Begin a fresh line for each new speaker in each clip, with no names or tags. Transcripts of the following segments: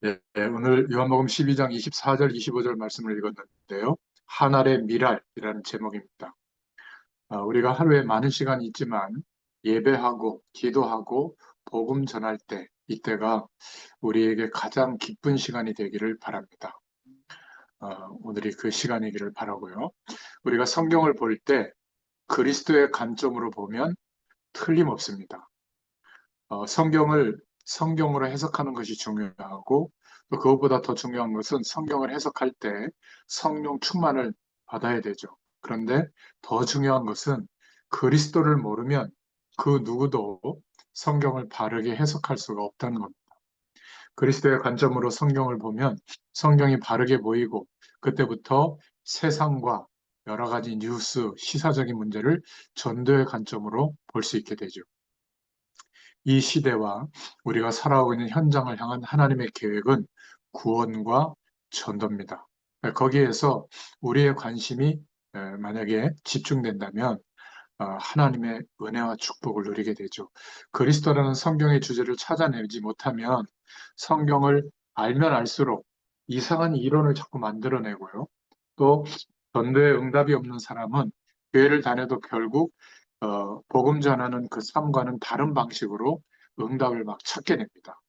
오늘 요한복음 12장 24절, 25절 말씀을 읽었는데요. 하늘의 미랄이라는 제목입니다. 우리가 하루에 많은 시간이 있지만 예배하고 기도하고 복음 전할 때, 이때가 우리에게 가장 기쁜 시간이 되기를 바랍니다. 오늘이 그 시간이기를 바라고요. 우리가 성경을 볼 때 그리스도의 관점으로 보면 틀림없습니다. 성경으로 해석하는 것이 중요하고, 또 그것보다 더 중요한 것은 성경을 해석할 때 성령 충만을 받아야 되죠. 그런데 더 중요한 것은 그리스도를 모르면 그 누구도 성경을 바르게 해석할 수가 없다는 겁니다. 그리스도의 관점으로 성경을 보면 성경이 바르게 보이고, 그때부터 세상과 여러 가지 뉴스, 시사적인 문제를 전도의 관점으로 볼 수 있게 되죠. 이 시대와 우리가 살아오고 있는 현장을 향한 하나님의 계획은 구원과 전도입니다. 거기에서 우리의 관심이 만약에 집중된다면 하나님의 은혜와 축복을 누리게 되죠. 그리스도라는 성경의 주제를 찾아내지 못하면 성경을 알면 알수록 이상한 이론을 자꾸 만들어내고요. 또 전도에 응답이 없는 사람은 교회를 다녀도 결국 복음 전하는 그 삶과는 다른 방식으로 응답을 막 찾게 됩니다.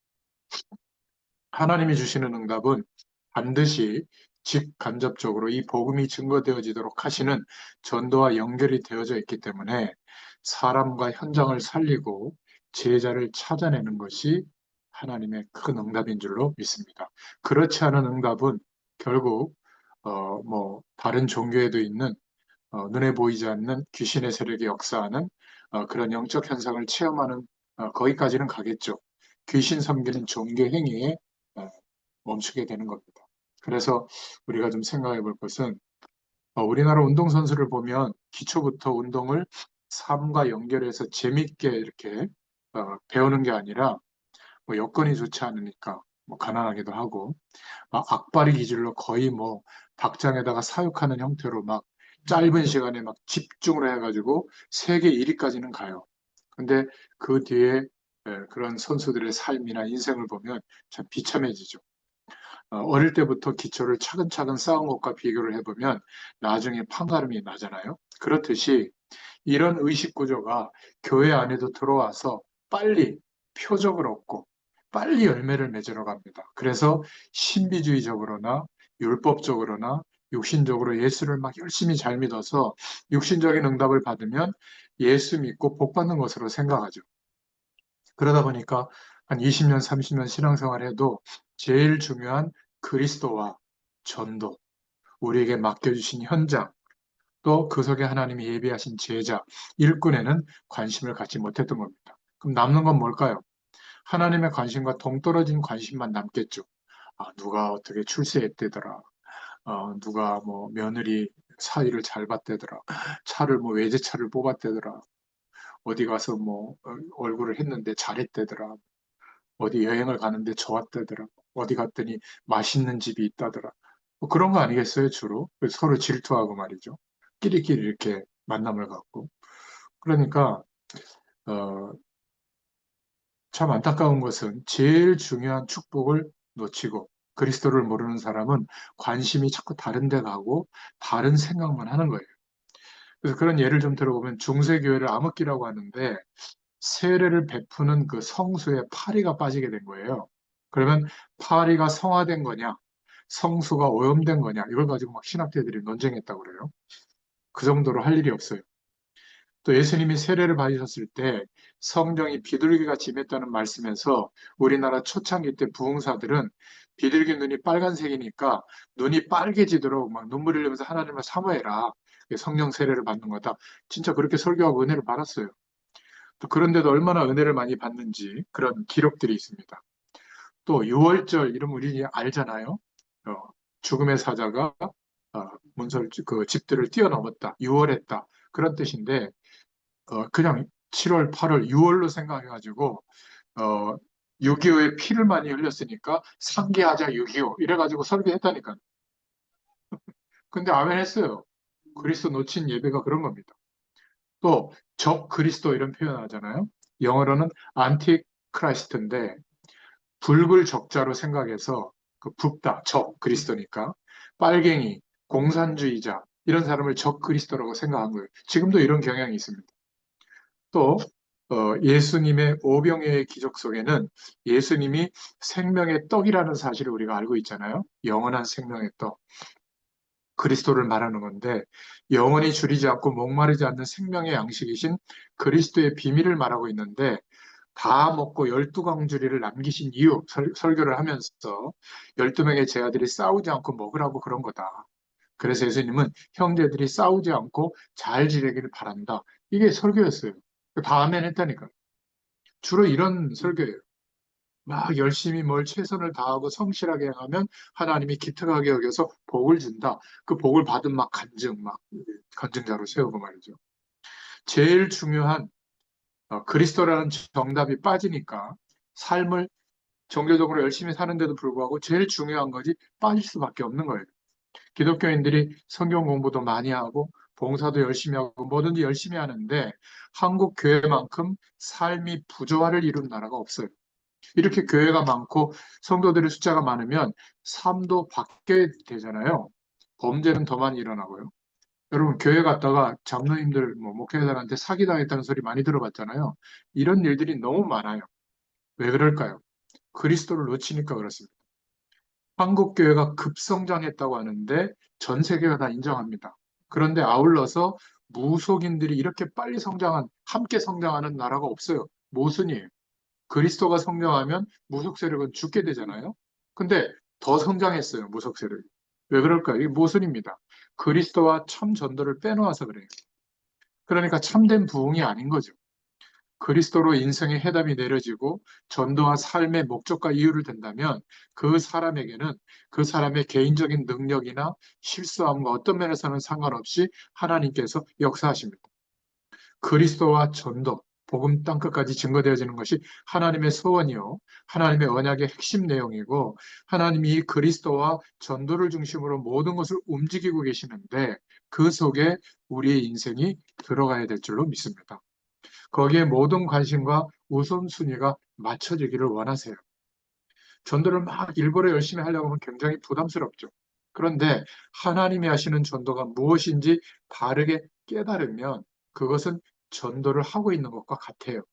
하나님이 주시는 응답은 반드시 직간접적으로 이 복음이 증거되어지도록 하시는 전도와 연결이 되어져 있기 때문에 사람과 현장을 살리고 제자를 찾아내는 것이 하나님의 큰 응답인 줄로 믿습니다. 그렇지 않은 응답은 결국 다른 종교에도 있는 눈에 보이지 않는 귀신의 세력이 역사하는 그런 영적 현상을 체험하는 거기까지는 가겠죠. 귀신 섬기는 종교 행위에 어, 멈추게 되는 겁니다. 그래서 우리가 좀 생각해 볼 것은 우리나라 운동선수를 보면 기초부터 운동을 삶과 연결해서 재밌게 이렇게 배우는 게 아니라 여건이 좋지 않으니까 가난하기도 하고 악바리 기질로 거의 박장에다가 사육하는 형태로 막 짧은 시간에 막 집중을 해가지고 세계 1위까지는 가요. 근데 그 뒤에 그런 선수들의 삶이나 인생을 보면 참 비참해지죠. 어릴 때부터 기초를 차근차근 쌓은 것과 비교를 해보면 나중에 판가름이 나잖아요. 그렇듯이 이런 의식 구조가 교회 안에도 들어와서 빨리 표적을 얻고 빨리 열매를 맺으러 갑니다. 그래서 신비주의적으로나 율법적으로나 육신적으로 예수를 막 열심히 잘 믿어서 육신적인 응답을 받으면 예수 믿고 복 받는 것으로 생각하죠. 그러다 보니까 한 20년, 30년 신앙생활 해도 제일 중요한 그리스도와 전도, 우리에게 맡겨주신 현장, 또 그 속에 하나님이 예비하신 제자, 일꾼에는 관심을 갖지 못했던 겁니다. 그럼 남는 건 뭘까요? 하나님의 관심과 동떨어진 관심만 남겠죠. 누가 어떻게 출세했대더라. 누가 며느리 사이를 잘 봤대더라. 차를 외제차를 뽑았대더라. 어디 가서 얼굴을 했는데 잘했대더라. 어디 여행을 가는데 좋았다더라. 어디 갔더니 맛있는 집이 있다더라. 그런 거 아니겠어요, 주로? 서로 질투하고 말이죠. 끼리끼리 이렇게 만남을 갖고. 그러니까, 어, 참 안타까운 것은 제일 중요한 축복을 놓치고 그리스도를 모르는 사람은 관심이 자꾸 다른 데 가고 다른 생각만 하는 거예요. 그래서 그런 예를 좀 들어보면 중세교회를 암흑기라고 하는데 세례를 베푸는 그 성수에 파리가 빠지게 된 거예요. 그러면 파리가 성화된 거냐, 성수가 오염된 거냐, 이걸 가지고 막 신학자들이 논쟁했다고 그래요. 그 정도로 할 일이 없어요. 또 예수님이 세례를 받으셨을 때 성령이 비둘기같이 임했다는 말씀에서 우리나라 초창기 때 부흥사들은 비둘기 눈이 빨간색이니까 눈이 빨개지도록 막 눈물 흘리면서 하나님을 사모해라. 성령 세례를 받는 거다. 진짜 그렇게 설교하고 은혜를 받았어요. 또 그런데도 얼마나 은혜를 많이 받는지 그런 기록들이 있습니다. 또 유월절 이름 우리 알잖아요. 어, 죽음의 사자가 그 집들을 뛰어넘었다, 유월했다 그런 뜻인데 그냥 7월, 8월, 6월로 생각해가지고 6.25에 피를 많이 흘렸으니까 상기하자 6.25 이래가지고 설계했다니까. 근데 아멘 했어요. 그리스도 놓친 예배가 그런 겁니다. 또 적 그리스도 이런 표현 하잖아요. 영어로는 안티 크라이스트인데 붉을 적자로 생각해서 그 붉다, 적 그리스도니까 빨갱이, 공산주의자 이런 사람을 적 그리스도라고 생각한 거예요. 지금도 이런 경향이 있습니다. 또 예수님의 오병이어의 기적 속에는 예수님이 생명의 떡이라는 사실을 우리가 알고 있잖아요. 영원한 생명의 떡. 그리스도를 말하는 건데 영원히 줄이지 않고 목마르지 않는 생명의 양식이신 그리스도의 비밀을 말하고 있는데 다 먹고 12광주리를 남기신 이유 설교를 하면서 12명의 제자들이 싸우지 않고 먹으라고 그런 거다. 그래서 예수님은 형제들이 싸우지 않고 잘 지내기를 바란다. 이게 설교였어요. 다 아멘 했다니까. 주로 이런 설교예요. 막 열심히 뭘 최선을 다하고 성실하게 행하면 하나님이 기특하게 여겨서 복을 준다. 그 복을 받은 막 간증자로 세우고 말이죠. 제일 중요한 그리스도라는 정답이 빠지니까 삶을 종교적으로 열심히 사는데도 불구하고 제일 중요한 것이 빠질 수밖에 없는 거예요. 기독교인들이 성경 공부도 많이 하고 봉사도 열심히 하고 뭐든지 열심히 하는데 한국 교회만큼 삶이 부조화를 이룬 나라가 없어요. 이렇게 교회가 많고 성도들의 숫자가 많으면 삶도 바뀌게 되잖아요. 범죄는 더 많이 일어나고요. 여러분 교회 갔다가 장로님들 목회자들한테 사기당했다는 소리 많이 들어봤잖아요. 이런 일들이 너무 많아요. 왜 그럴까요? 그리스도를 놓치니까 그렇습니다. 한국 교회가 급성장했다고 하는데 전 세계가 다 인정합니다. 그런데 아울러서 무속인들이 이렇게 빨리 함께 성장하는 나라가 없어요. 모순이에요. 그리스도가 성장하면 무속 세력은 죽게 되잖아요. 근데 더 성장했어요, 무속 세력이. 왜 그럴까요? 이게 모순입니다. 그리스도와 참 전도를 빼놓아서 그래요. 그러니까 참된 부흥이 아닌 거죠. 그리스도로 인생의 해답이 내려지고 전도와 삶의 목적과 이유를 든다면 그 사람에게는 그 사람의 개인적인 능력이나 실수함과 어떤 면에서는 상관없이 하나님께서 역사하십니다. 그리스도와 전도, 복음 땅끝까지 증거되어지는 것이 하나님의 소원이요, 하나님의 언약의 핵심 내용이고 하나님이 이 그리스도와 전도를 중심으로 모든 것을 움직이고 계시는데 그 속에 우리의 인생이 들어가야 될 줄로 믿습니다. 거기에 모든 관심과 우선순위가 맞춰지기를 원하세요. 전도를 막 일부러 열심히 하려고 하면 굉장히 부담스럽죠. 그런데 하나님이 하시는 전도가 무엇인지 바르게 깨달으면 그것은 전도를 하고 있는 것과 같아요.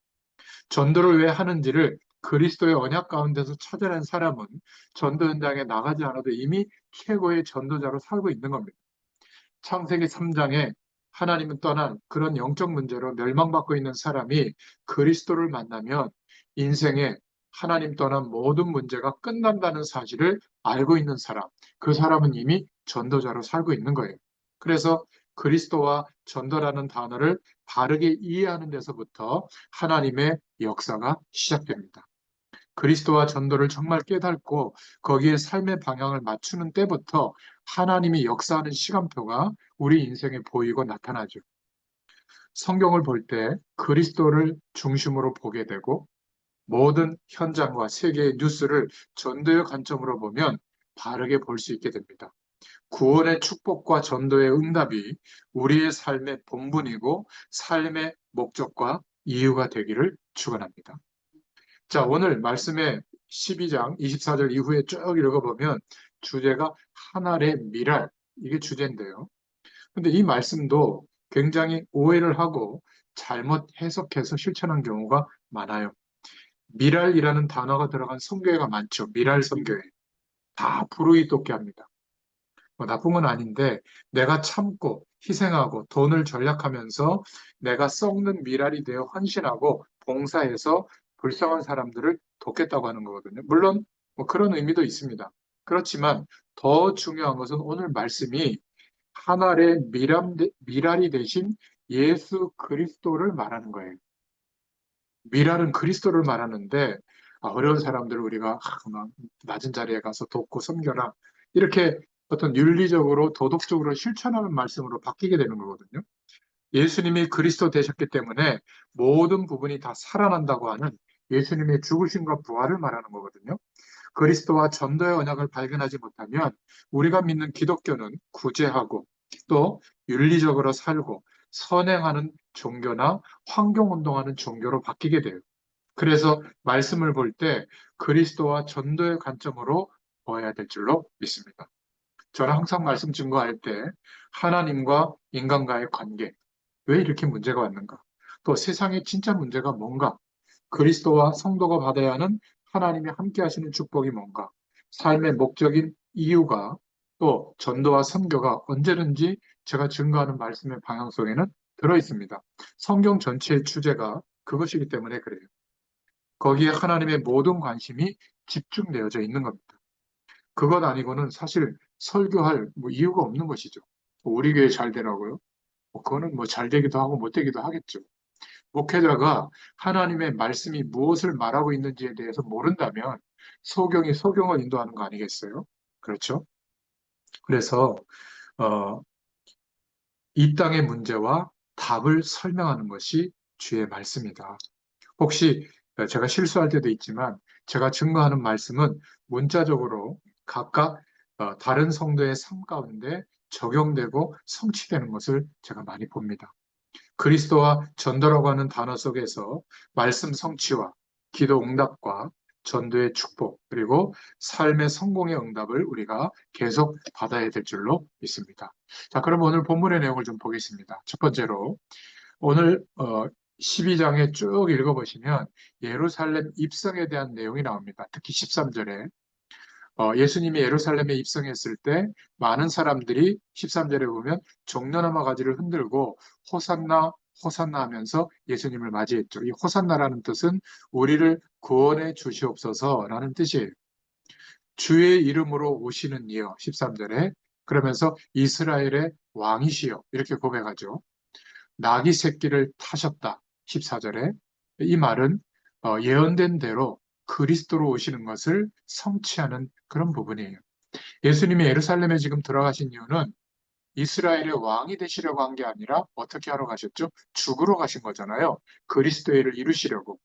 전도를 왜 하는지를 그리스도의 언약 가운데서 찾아낸 사람은 전도 현장에 나가지 않아도 이미 최고의 전도자로 살고 있는 겁니다. 창세기 3장에 하나님은 떠난 그런 영적 문제로 멸망받고 있는 사람이 그리스도를 만나면 인생에 하나님 떠난 모든 문제가 끝난다는 사실을 알고 있는 사람, 그 사람은 이미 전도자로 살고 있는 거예요. 그래서 그리스도와 전도라는 단어를 바르게 이해하는 데서부터 하나님의 역사가 시작됩니다. 그리스도와 전도를 정말 깨닫고 거기에 삶의 방향을 맞추는 때부터 하나님이 역사하는 시간표가 우리 인생에 보이고 나타나죠. 성경을 볼 때 그리스도를 중심으로 보게 되고 모든 현장과 세계의 뉴스를 전도의 관점으로 보면 바르게 볼 수 있게 됩니다. 구원의 축복과 전도의 응답이 우리의 삶의 본분이고 삶의 목적과 이유가 되기를 축원합니다. 자, 오늘 말씀의 12장 24절 이후에 쭉 읽어보면 주제가 하늘의 미랄, 이게 주제인데요. 근데 이 말씀도 굉장히 오해를 하고 잘못 해석해서 실천한 경우가 많아요. 미랄이라는 단어가 들어간 성교회가 많죠. 미랄 성교회. 다 불우이웃돕게 합니다. 뭐 나쁜 건 아닌데 내가 참고 희생하고 돈을 절약하면서 내가 썩는 미랄이 되어 헌신하고 봉사해서 불쌍한 사람들을 돕겠다고 하는 거거든요. 물론 뭐 그런 의미도 있습니다. 그렇지만 더 중요한 것은 오늘 말씀이 하늘의 미랄이 되신 예수 그리스도를 말하는 거예요. 미랄은 그리스도를 말하는데 어려운 사람들을 우리가 막 낮은 자리에 가서 돕고 섬겨라 이렇게 어떤 윤리적으로 도덕적으로 실천하는 말씀으로 바뀌게 되는 거거든요. 예수님이 그리스도 되셨기 때문에 모든 부분이 다 살아난다고 하는 예수님의 죽으심과 부활을 말하는 거거든요. 그리스도와 전도의 언약을 발견하지 못하면 우리가 믿는 기독교는 구제하고 또 윤리적으로 살고 선행하는 종교나 환경운동하는 종교로 바뀌게 돼요. 그래서 말씀을 볼 때 그리스도와 전도의 관점으로 보아야 될 줄로 믿습니다. 저는 항상 말씀 증거할 때 하나님과 인간과의 관계, 왜 이렇게 문제가 왔는가? 또 세상의 진짜 문제가 뭔가? 그리스도와 성도가 받아야 하는 하나님이 함께 하시는 축복이 뭔가? 삶의 목적인 이유가 또 전도와 선교가 언제든지 제가 증거하는 말씀의 방향 속에는 들어 있습니다. 성경 전체의 주제가 그것이기 때문에 그래요. 거기에 하나님의 모든 관심이 집중되어져 있는 겁니다. 그것 아니고는 사실 설교할 이유가 없는 것이죠. 우리 교회 잘 되라고요? 그거는 잘 되기도 하고 못 되기도 하겠죠. 목회자가 하나님의 말씀이 무엇을 말하고 있는지에 대해서 모른다면 소경이 소경을 인도하는 거 아니겠어요? 그렇죠? 그래서 어, 이 땅의 문제와 답을 설명하는 것이 주의 말씀이다. 혹시 제가 실수할 때도 있지만 제가 증거하는 말씀은 문자적으로 각각 다른 성도의 삶 가운데 적용되고 성취되는 것을 제가 많이 봅니다. 그리스도와 전도라고 하는 단어 속에서 말씀 성취와 기도 응답과 전도의 축복, 그리고 삶의 성공의 응답을 우리가 계속 받아야 될 줄로 믿습니다. 자, 그럼 오늘 본문의 내용을 좀 보겠습니다. 첫 번째로, 오늘 12장에 쭉 읽어보시면 예루살렘 입성에 대한 내용이 나옵니다. 특히 13절에 예수님이 예루살렘에 입성했을 때 많은 사람들이 13절에 보면 종려나무 가지를 흔들고 호산나 호산나 하면서 예수님을 맞이했죠. 이 호산나라는 뜻은 우리를 구원해 주시옵소서라는 뜻이에요. 주의 이름으로 오시는 이여 13절에 그러면서 이스라엘의 왕이시여 이렇게 고백하죠. 나귀 새끼를 타셨다 14절에 이 말은 예언된 대로 그리스도로 오시는 것을 성취하는 그런 부분이에요. 예수님이 예루살렘에 지금 들어가신 이유는 이스라엘의 왕이 되시려고 한 게 아니라 어떻게 하러 가셨죠? 죽으러 가신 거잖아요. 그리스도의 일을 이루시려고.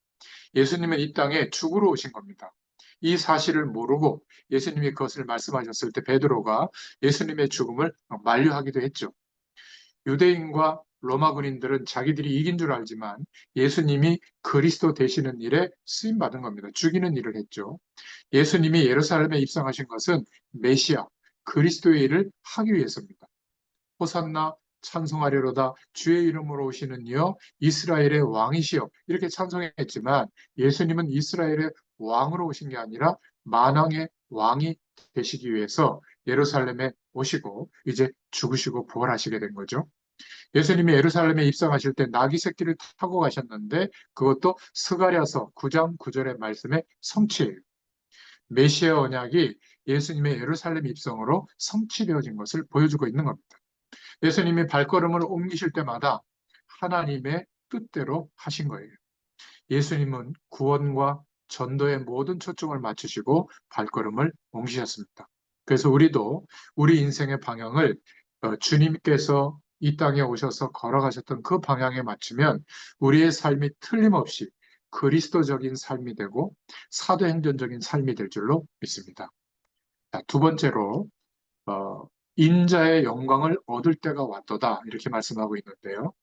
예수님은 이 땅에 죽으러 오신 겁니다. 이 사실을 모르고 예수님이 그것을 말씀하셨을 때 베드로가 예수님의 죽음을 만류하기도 했죠. 유대인과 로마 군인들은 자기들이 이긴 줄 알지만 예수님이 그리스도 되시는 일에 쓰임 받은 겁니다. 죽이는 일을 했죠. 예수님이 예루살렘에 입성하신 것은 메시아, 그리스도의 일을 하기 위해서입니다. 호산나 찬송하려로다 주의 이름으로 오시는 이여 이스라엘의 왕이시여 이렇게 찬송했지만 예수님은 이스라엘의 왕으로 오신 게 아니라 만왕의 왕이 되시기 위해서 예루살렘에 오시고 이제 죽으시고 부활하시게 된 거죠. 예수님이 예루살렘에 입성하실 때 나귀 새끼를 타고 가셨는데 그것도 스가랴서 9장 9절의 말씀의 성취예요. 메시아 언약이 예수님의 예루살렘 입성으로 성취되어진 것을 보여주고 있는 겁니다. 예수님이 발걸음을 옮기실 때마다 하나님의 뜻대로 하신 거예요. 예수님은 구원과 전도의 모든 초점을 맞추시고 발걸음을 옮기셨습니다. 그래서 우리도 우리 인생의 방향을 주님께서 이 땅에 오셔서 걸어가셨던 그 방향에 맞추면 우리의 삶이 틀림없이 그리스도적인 삶이 되고 사도행전적인 삶이 될 줄로 믿습니다. 자, 두 번째로 어, 인자의 영광을 얻을 때가 왔도다 이렇게 말씀하고 있는데요.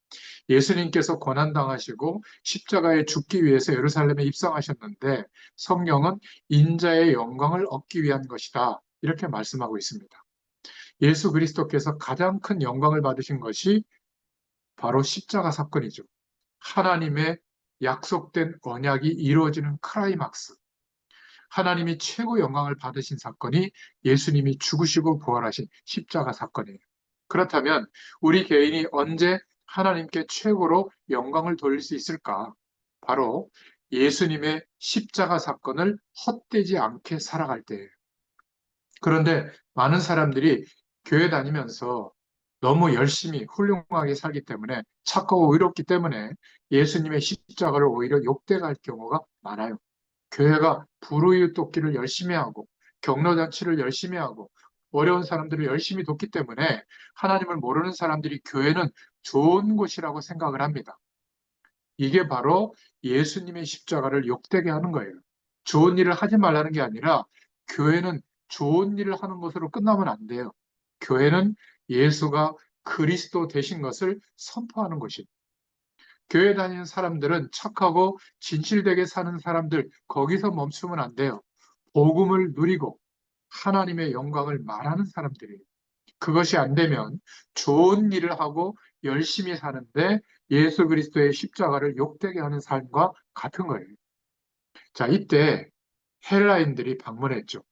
예수님께서 고난당하시고 십자가에 죽기 위해서 예루살렘에 입성하셨는데 성경은 인자의 영광을 얻기 위한 것이다 이렇게 말씀하고 있습니다. 예수 그리스도께서 가장 큰 영광을 받으신 것이 바로 십자가 사건이죠. 하나님의 약속된 언약이 이루어지는 크라이막스. 하나님이 최고 영광을 받으신 사건이 예수님이 죽으시고 부활하신 십자가 사건이에요. 그렇다면 우리 개인이 언제 하나님께 최고로 영광을 돌릴 수 있을까? 바로 예수님의 십자가 사건을 헛되지 않게 살아갈 때예요. 그런데 많은 사람들이 교회 다니면서 너무 열심히 훌륭하게 살기 때문에 착하고 의롭기 때문에 예수님의 십자가를 오히려 욕되게 할 경우가 많아요. 교회가 불우이웃 돕기를 열심히 하고 격려잔치를 열심히 하고 어려운 사람들을 열심히 돕기 때문에 하나님을 모르는 사람들이 교회는 좋은 곳이라고 생각을 합니다. 이게 바로 예수님의 십자가를 욕되게 하는 거예요. 좋은 일을 하지 말라는 게 아니라 교회는 좋은 일을 하는 것으로 끝나면 안 돼요. 교회는 예수가 그리스도 되신 것을 선포하는 것입니다. 교회 다니는 사람들은 착하고 진실되게 사는 사람들, 거기서 멈추면 안 돼요. 복음을 누리고 하나님의 영광을 말하는 사람들이에요. 그것이 안 되면 좋은 일을 하고 열심히 사는데 예수 그리스도의 십자가를 욕되게 하는 삶과 같은 거예요. 자, 이때 헬라인들이 방문했죠.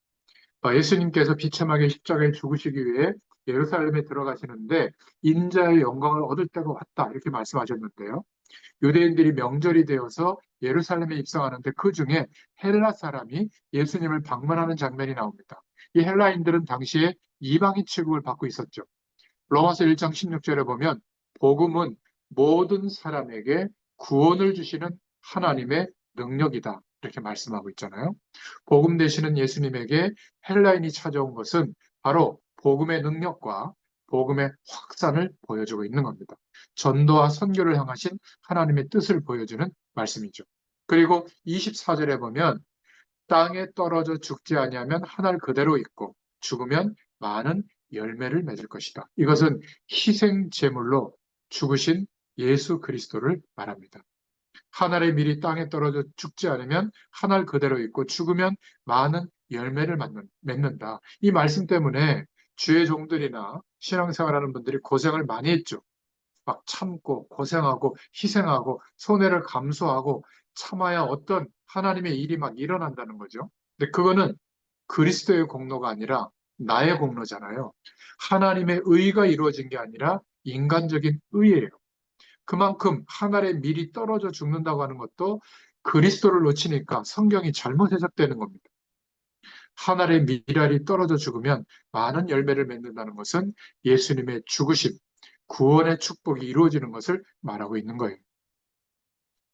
예수님께서 비참하게 십자가에 죽으시기 위해 예루살렘에 들어가시는데 인자의 영광을 얻을 때가 왔다 이렇게 말씀하셨는데요. 유대인들이 명절이 되어서 예루살렘에 입성하는데 그 중에 헬라 사람이 예수님을 방문하는 장면이 나옵니다. 이 헬라인들은 당시에 이방인 취급을 받고 있었죠. 로마서 1장 16절에 보면 복음은 모든 사람에게 구원을 주시는 하나님의 능력이다. 이렇게 말씀하고 있잖아요. 복음 되시는 예수님에게 헬라인이 찾아온 것은 바로 복음의 능력과 복음의 확산을 보여주고 있는 겁니다. 전도와 선교를 향하신 하나님의 뜻을 보여주는 말씀이죠. 그리고 24절에 보면 땅에 떨어져 죽지 아니하면 하늘 그대로 있고 죽으면 많은 열매를 맺을 것이다. 이것은 희생 제물로 죽으신 예수 그리스도를 말합니다. 하늘의 밀이 땅에 떨어져 죽지 않으면 하늘 그대로 있고 죽으면 많은 열매를 맺는다. 이 말씀 때문에 주의 종들이나 신앙생활하는 분들이 고생을 많이 했죠. 막 참고 고생하고 희생하고 손해를 감수하고 참아야 어떤 하나님의 일이 막 일어난다는 거죠. 근데 그거는 그리스도의 공로가 아니라 나의 공로잖아요. 하나님의 의가 이루어진 게 아니라 인간적인 의예요. 그만큼 하늘의 밀이 떨어져 죽는다고 하는 것도 그리스도를 놓치니까 성경이 잘못 해석되는 겁니다. 하늘의 밀알이 떨어져 죽으면 많은 열매를 맺는다는 것은 예수님의 죽으심, 구원의 축복이 이루어지는 것을 말하고 있는 거예요.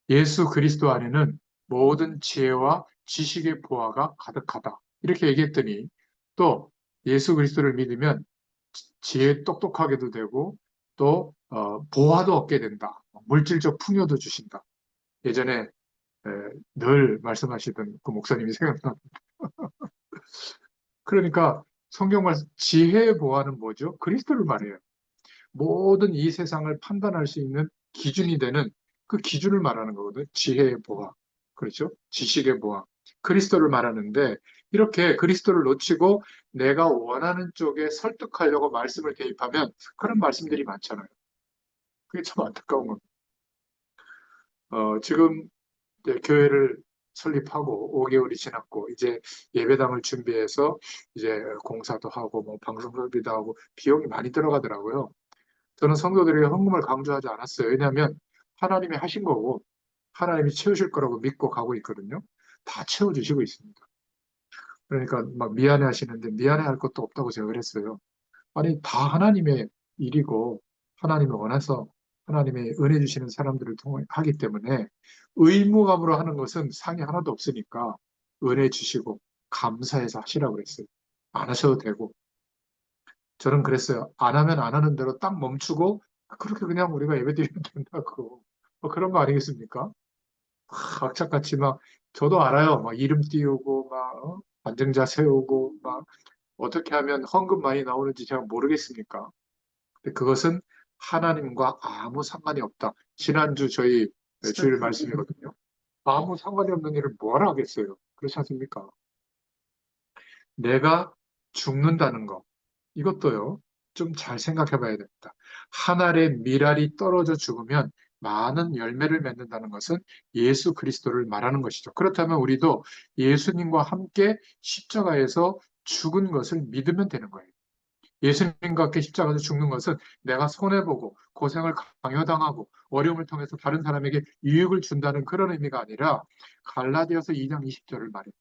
예수 그리스도 안에는 모든 지혜와 지식의 보화가 가득하다. 이렇게 얘기했더니 또 예수 그리스도를 믿으면 지혜 똑똑하게도 되고 또 보화도 얻게 된다. 물질적 풍요도 주신다. 예전에 늘 말씀하시던 그 목사님이 생각납니다. 그러니까 성경 말씀 지혜의 보화는 뭐죠? 그리스도를 말해요. 모든 이 세상을 판단할 수 있는 기준이 되는 그 기준을 말하는 거거든요. 지혜의 보화. 그렇죠? 지식의 보화. 그리스도를 말하는데 이렇게 그리스도를 놓치고 내가 원하는 쪽에 설득하려고 말씀을 대입하면 그런 말씀들이 많잖아요. 그게 참 안타까운 겁니다. 지금 이제 교회를 설립하고 5개월이 지났고 이제 예배당을 준비해서 이제 공사도 하고 뭐 방송 설비도 하고 비용이 많이 들어가더라고요. 저는 성도들에게 헌금을 강조하지 않았어요. 왜냐하면 하나님이 하신 거고 하나님이 채우실 거라고 믿고 가고 있거든요. 다 채워주시고 있습니다. 그러니까 막 미안해 하시는데 미안해 할 것도 없다고 제가 그랬어요. 아니, 다 하나님의 일이고 하나님이 원해서 하나님의 은혜 주시는 사람들을 통해 하기 때문에 의무감으로 하는 것은 상이 하나도 없으니까 은혜 주시고 감사해서 하시라고 그랬어요. 안 하셔도 되고. 저는 그랬어요. 안 하면 안 하는 대로 딱 멈추고 그렇게 그냥 우리가 예배드리면 된다고. 뭐 그런 거 아니겠습니까? 악착같이 막 저도 알아요. 막 이름 띄우고 막 반증자 세우고 막 어떻게 하면 헌금 많이 나오는지 제가 모르겠습니까? 근데 그것은 하나님과 아무 상관이 없다. 지난주 저희 주일 말씀이거든요. 아무 상관이 없는 일을 뭐하러 하겠어요? 그렇지 않습니까? 내가 죽는다는 거. 이것도요, 좀 잘 생각해 봐야 됩니다. 한 알의 밀알이 떨어져 죽으면 많은 열매를 맺는다는 것은 예수 그리스도를 말하는 것이죠. 그렇다면 우리도 예수님과 함께 십자가에서 죽은 것을 믿으면 되는 거예요. 예수님과 함께 십자가에서 죽는 것은 내가 손해보고 고생을 강요당하고 어려움을 통해서 다른 사람에게 유익을 준다는 그런 의미가 아니라 갈라디아서 2장 20절을 말해요.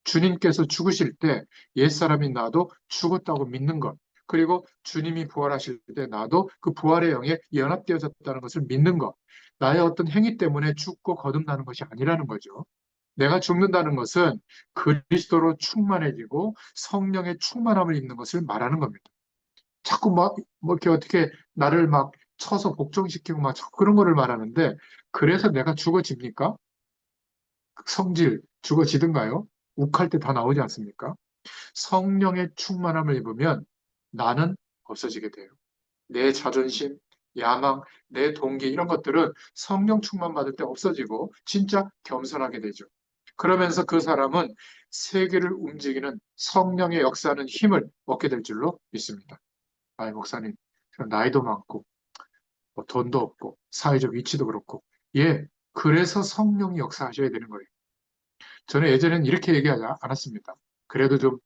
주님께서 죽으실 때 옛사람이 나도 죽었다고 믿는 것. 그리고 주님이 부활하실 때 나도 그 부활의 영에 연합되어졌다는 것을 믿는 것. 나의 어떤 행위 때문에 죽고 거듭나는 것이 아니라는 거죠. 내가 죽는다는 것은 그리스도로 충만해지고 성령의 충만함을 입는 것을 말하는 겁니다. 자꾸 뭐 이렇게 어떻게 나를 막 쳐서 복종시키고 막 그런 거를 말하는데 그래서 내가 죽어집니까? 성질 죽어지든가요? 욱할 때 다 나오지 않습니까? 성령의 충만함을 입으면 나는 없어지게 돼요. 내 자존심, 야망, 내 동기 이런 것들은 성령 충만 받을 때 없어지고 진짜 겸손하게 되죠. 그러면서 그 사람은 세계를 움직이는 성령의 역사하는 힘을 얻게 될 줄로 믿습니다. 아이, 목사님, 저 나이도 많고, 뭐 돈도 없고, 사회적 위치도 그렇고, 예, 그래서 성령이 역사하셔야 되는 거예요. 저는 예전에는 이렇게 얘기하지 않았습니다. 그래도 좀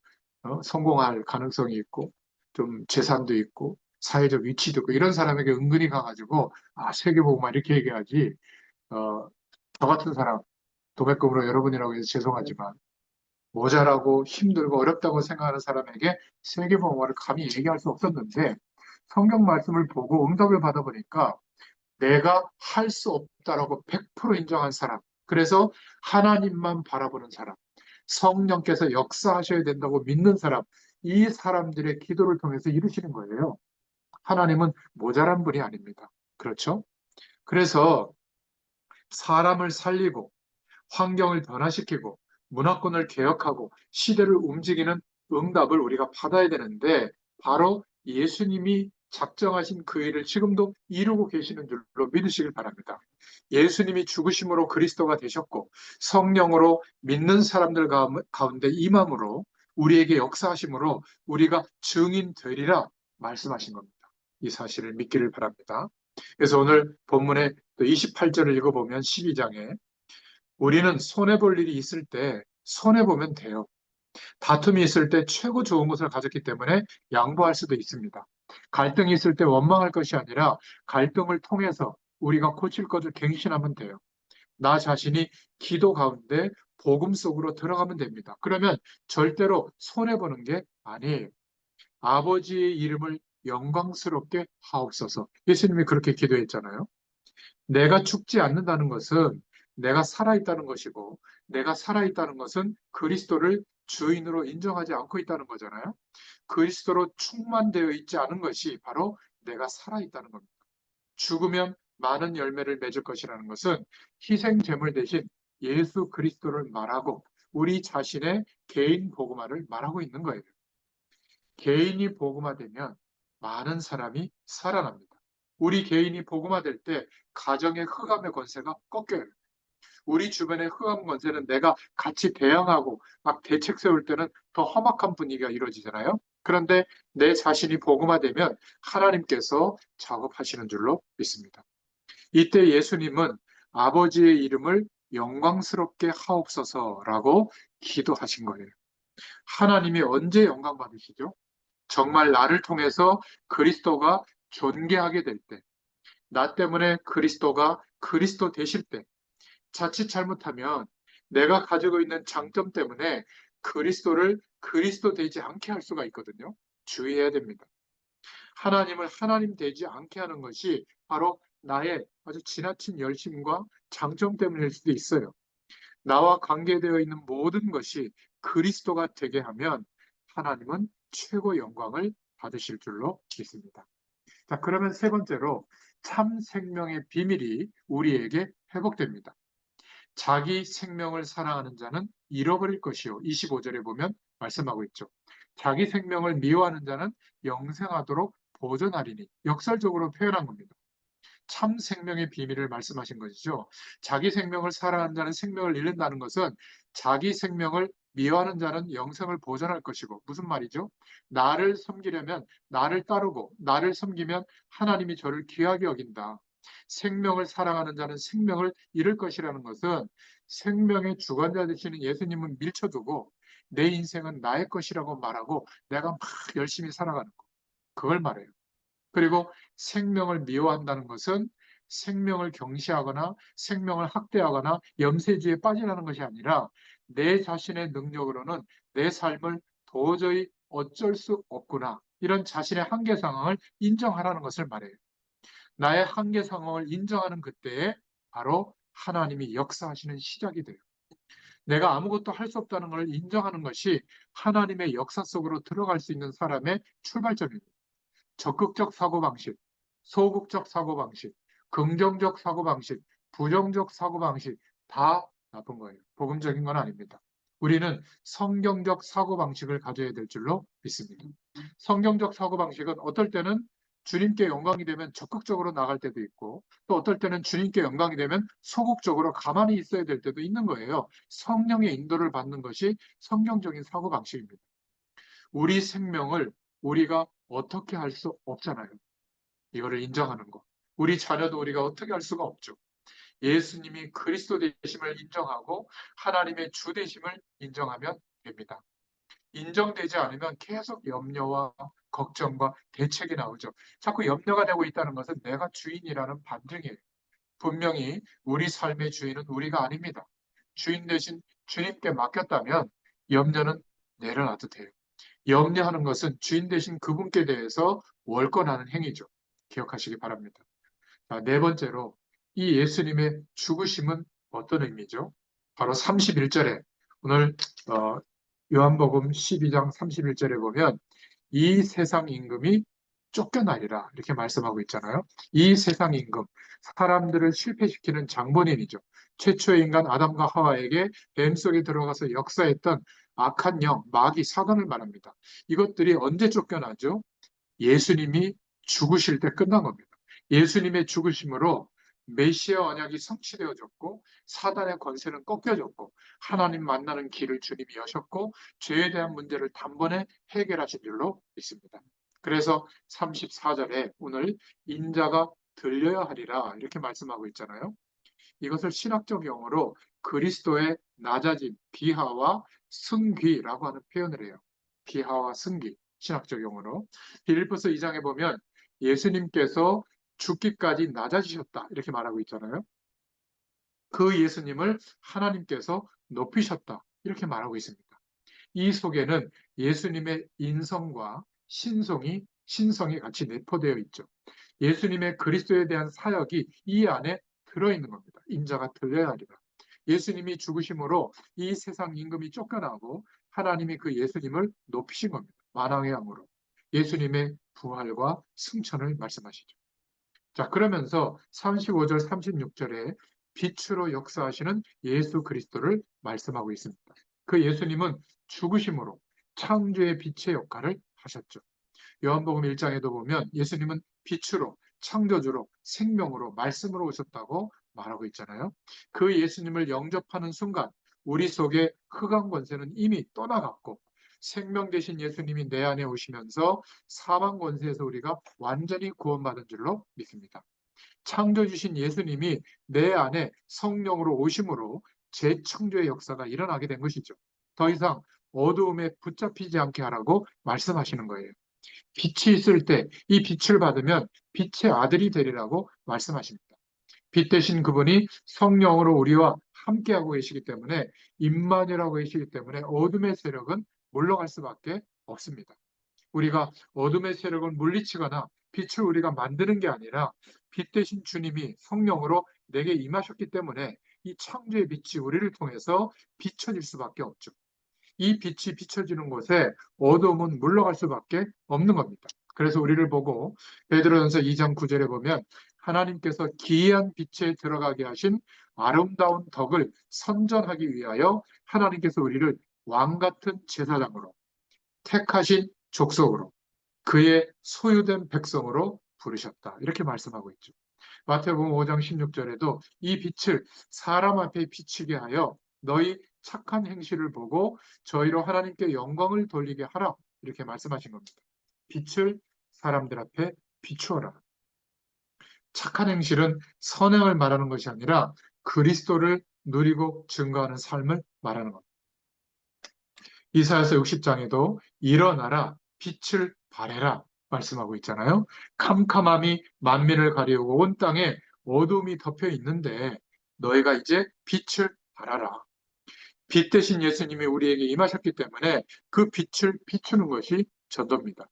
성공할 가능성이 있고, 좀 재산도 있고, 사회적 위치도 있고, 이런 사람에게 은근히 가가지고, 아, 세계복음화 이렇게 얘기하지, 어, 저 같은 사람, 도매금으로 여러분이라고 해서 죄송하지만, 모자라고 힘들고 어렵다고 생각하는 사람에게 세계복음화를 감히 얘기할 수 없었는데, 성경 말씀을 보고 응답을 받아보니까, 내가 할 수 없다라고 100% 인정한 사람, 그래서 하나님만 바라보는 사람, 성령께서 역사하셔야 된다고 믿는 사람, 이 사람들의 기도를 통해서 이루시는 거예요. 하나님은 모자란 분이 아닙니다. 그렇죠? 그래서 사람을 살리고 환경을 변화시키고 문화권을 개혁하고 시대를 움직이는 응답을 우리가 받아야 되는데 바로 예수님이 작정하신 그 일을 지금도 이루고 계시는 줄로 믿으시길 바랍니다. 예수님이 죽으심으로 그리스도가 되셨고 성령으로 믿는 사람들 가운데 임함으로 우리에게 역사하심으로 우리가 증인 되리라 말씀하신 겁니다. 이 사실을 믿기를 바랍니다. 그래서 오늘 본문의 또 28절을 읽어보면 12장에 우리는 손해볼 일이 있을 때 손해보면 돼요. 다툼이 있을 때 최고 좋은 것을 가졌기 때문에 양보할 수도 있습니다. 갈등이 있을 때 원망할 것이 아니라 갈등을 통해서 우리가 고칠 것을 갱신하면 돼요. 나 자신이 기도 가운데 복음 속으로 들어가면 됩니다. 그러면 절대로 손해보는 게 아니에요. 아버지의 이름을 영광스럽게 하옵소서. 예수님이 그렇게 기도했잖아요. 내가 죽지 않는다는 것은 내가 살아있다는 것이고, 내가 살아있다는 것은 그리스도를 주인으로 인정하지 않고 있다는 거잖아요. 그리스도로 충만되어 있지 않은 것이 바로 내가 살아있다는 겁니다. 죽으면 많은 열매를 맺을 것이라는 것은 희생 제물 대신 예수 그리스도를 말하고 우리 자신의 개인 복음화를 말하고 있는 거예요. 개인이 복음화되면 많은 사람이 살아납니다. 우리 개인이 복음화될 때 가정의 흑암의 권세가 꺾여요. 우리 주변의 흑암 권세는 내가 같이 대항하고 막 대책 세울 때는 더 험악한 분위기가 이루어지잖아요. 그런데 내 자신이 복음화되면 하나님께서 작업하시는 줄로 믿습니다. 이때 예수님은 아버지의 이름을 영광스럽게 하옵소서라고 기도하신 거예요. 하나님이 언제 영광 받으시죠? 정말 나를 통해서 그리스도가 존귀하게 될 때, 나 때문에 그리스도가 그리스도 되실 때, 자칫 잘못하면 내가 가지고 있는 장점 때문에 그리스도를 그리스도 되지 않게 할 수가 있거든요. 주의해야 됩니다. 하나님을 하나님 되지 않게 하는 것이 바로 나의 아주 지나친 열심과 장점 때문일 수도 있어요. 나와 관계되어 있는 모든 것이 그리스도가 되게 하면 하나님은 최고 영광을 받으실 줄로 믿습니다. 자, 그러면 세 번째로 참 생명의 비밀이 우리에게 회복됩니다. 자기 생명을 사랑하는 자는 잃어버릴 것이요. 25절에 보면 말씀하고 있죠. 자기 생명을 미워하는 자는 영생하도록 보존하리니 역설적으로 표현한 겁니다. 참 생명의 비밀을 말씀하신 것이죠. 자기 생명을 사랑하는 자는 생명을 잃는다는 것은 자기 생명을 미워하는 자는 영생을 보존할 것이고 무슨 말이죠? 나를 섬기려면 나를 따르고 나를 섬기면 하나님이 저를 귀하게 여긴다. 생명을 사랑하는 자는 생명을 잃을 것이라는 것은 생명의 주관자 되시는 예수님은 밀쳐두고 내 인생은 나의 것이라고 말하고 내가 막 열심히 살아가는 거. 그걸 말해요. 그리고 생명을 미워한다는 것은 생명을 경시하거나 생명을 학대하거나 염세주의에 빠지라는 것이 아니라 내 자신의 능력으로는 내 삶을 도저히 어쩔 수 없구나. 이런 자신의 한계 상황을 인정하라는 것을 말해요. 나의 한계 상황을 인정하는 그때에 바로 하나님이 역사하시는 시작이 돼요. 내가 아무것도 할 수 없다는 걸 인정하는 것이 하나님의 역사 속으로 들어갈 수 있는 사람의 출발점입니다. 적극적 사고방식, 소극적 사고방식, 긍정적 사고방식, 부정적 사고방식 다 나쁜 거예요. 복음적인 건 아닙니다. 우리는 성경적 사고방식을 가져야 될 줄로 믿습니다. 성경적 사고방식은 어떨 때는 주님께 영광이 되면 적극적으로 나갈 때도 있고 또 어떨 때는 주님께 영광이 되면 소극적으로 가만히 있어야 될 때도 있는 거예요. 성령의 인도를 받는 것이 성경적인 사고방식입니다. 우리 생명을 우리가 어떻게 할 수 없잖아요. 이거를 인정하는 거. 우리 자녀도 우리가 어떻게 할 수가 없죠. 예수님이 그리스도 되심을 인정하고 하나님의 주 되심을 인정하면 됩니다. 인정되지 않으면 계속 염려와 걱정과 대책이 나오죠. 자꾸 염려가 되고 있다는 것은 내가 주인이라는 반증이에요. 분명히 우리 삶의 주인은 우리가 아닙니다. 주인 대신 주님께 맡겼다면 염려는 내려놔도 돼요. 염려하는 것은 주인 대신 그분께 대해서 월권하는 행위죠. 기억하시기 바랍니다. 자, 네 번째로 이 예수님의 죽으심은 어떤 의미죠? 바로 31절에 오늘 요한복음 12장 31절에 보면 이 세상 임금이 쫓겨나리라 이렇게 말씀하고 있잖아요. 이 세상 임금, 사람들을 실패시키는 장본인이죠. 최초의 인간 아담과 하와에게 뱀 속에 들어가서 역사했던 악한 영, 마귀, 사단을 말합니다. 이것들이 언제 쫓겨나죠? 예수님이 죽으실 때 끝난 겁니다. 예수님의 죽으심으로 메시아 언약이 성취되어졌고 사단의 권세는 꺾여졌고 하나님 만나는 길을 주님이 여셨고 죄에 대한 문제를 단번에 해결하신 줄로 믿습니다. 그래서 34절에 오늘 인자가 들려야 하리라 이렇게 말씀하고 있잖아요. 이것을 신학적 용어로 그리스도의 낮아짐, 비하와 승귀라고 하는 표현을 해요. 비하와 승귀, 신학적 용어로. 빌립보서 2장에 보면 예수님께서 죽기까지 낮아지셨다 이렇게 말하고 있잖아요. 그 예수님을 하나님께서 높이셨다 이렇게 말하고 있습니다. 이 속에는 예수님의 인성과 신성이 같이 내포되어 있죠. 예수님의 그리스도에 대한 사역이 이 안에 들어있는 겁니다. 인자가 들려야 하리라. 예수님이 죽으심으로 이 세상 임금이 쫓겨나고 하나님이 그 예수님을 높이신 겁니다. 만왕의 양으로. 예수님의 부활과 승천을 말씀하시죠. 자, 그러면서 35절, 36절에 빛으로 역사하시는 예수 그리스도를 말씀하고 있습니다. 그 예수님은 죽으심으로 창조의 빛의 역할을 하셨죠. 요한복음 1장에도 보면 예수님은 빛으로, 창조주로, 생명으로, 말씀으로 오셨다고 말하고 있잖아요. 그 예수님을 영접하는 순간 우리 속에 흑암 권세는 이미 떠나갔고 생명 되신 예수님이 내 안에 오시면서 사망 권세에서 우리가 완전히 구원받은 줄로 믿습니다. 창조주신 예수님이 내 안에 성령으로 오심으로 재창조의 역사가 일어나게 된 것이죠. 더 이상 어두움에 붙잡히지 않게 하라고 말씀하시는 거예요. 빛이 있을 때 이 빛을 받으면 빛의 아들이 되리라고 말씀하십니다. 빛 대신 그분이 성령으로 우리와 함께하고 계시기 때문에 임마누엘하고 계시기 때문에 어둠의 세력은 물러갈 수밖에 없습니다. 우리가 어둠의 세력을 물리치거나 빛을 우리가 만드는 게 아니라 빛 대신 주님이 성령으로 내게 임하셨기 때문에 이 창조의 빛이 우리를 통해서 비춰질 수밖에 없죠. 이 빛이 비춰지는 곳에 어둠은 물러갈 수밖에 없는 겁니다. 그래서 우리를 보고 베드로전서 2장 9절에 보면 하나님께서 기이한 빛에 들어가게 하신 아름다운 덕을 선전하기 위하여 하나님께서 우리를 왕 같은 제사장으로 택하신 족속으로 그의 소유된 백성으로 부르셨다. 이렇게 말씀하고 있죠. 마태복음 5장 16절에도 이 빛을 사람 앞에 비치게 하여 너희 착한 행실을 보고 저희로 하나님께 영광을 돌리게 하라. 이렇게 말씀하신 겁니다. 빛을 사람들 앞에 비추어라. 착한 행실은 선행을 말하는 것이 아니라 그리스도를 누리고 증거하는 삶을 말하는 겁니다. 이사야서 60장에도 일어나라 빛을 발해라 말씀하고 있잖아요. 캄캄함이 만민을 가리우고 온 땅에 어둠이 덮여 있는데 너희가 이제 빛을 발하라. 빛 대신 예수님이 우리에게 임하셨기 때문에 그 빛을 비추는 것이 전도입니다.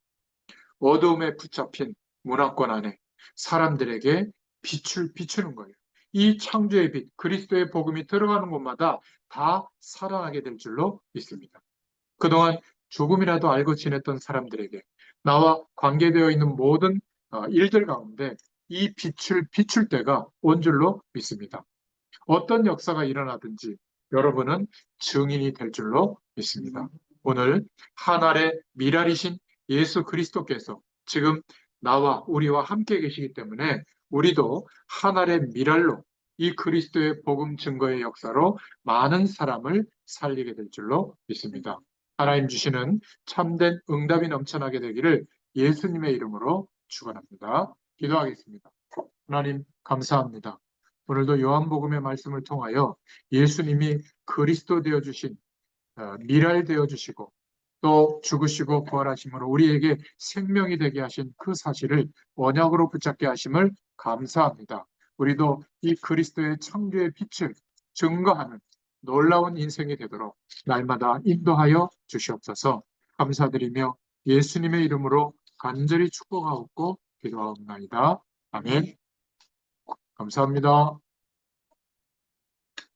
어둠에 붙잡힌 문화권 안에 사람들에게 빛을 비추는 거예요. 이 창조의 빛, 그리스도의 복음이 들어가는 곳마다 다 살아나게 될 줄로 믿습니다. 그동안 조금이라도 알고 지냈던 사람들에게 나와 관계되어 있는 모든 일들 가운데 이 빛을 비출 때가 온 줄로 믿습니다. 어떤 역사가 일어나든지 여러분은 증인이 될 줄로 믿습니다. 오늘 하늘의 미랄이신 예수 그리스도께서 지금 나와 우리와 함께 계시기 때문에 우리도 하늘의 미랄로 이 그리스도의 복음 증거의 역사로 많은 사람을 살리게 될 줄로 믿습니다. 하나님 주시는 참된 응답이 넘쳐나게 되기를 예수님의 이름으로 축원합니다. 기도하겠습니다. 하나님 감사합니다. 오늘도 요한복음의 말씀을 통하여 예수님이 그리스도 되어 주신 미랄 되어 주시고 또 죽으시고 부활하심으로 우리에게 생명이 되게 하신 그 사실을 언약으로 붙잡게 하심을 감사합니다. 우리도 이 그리스도의 창조의 빛을 증거하는 놀라운 인생이 되도록 날마다 인도하여 주시옵소서. 감사드리며 예수님의 이름으로 간절히 축복하옵고 기도하옵나이다. 아멘. 감사합니다.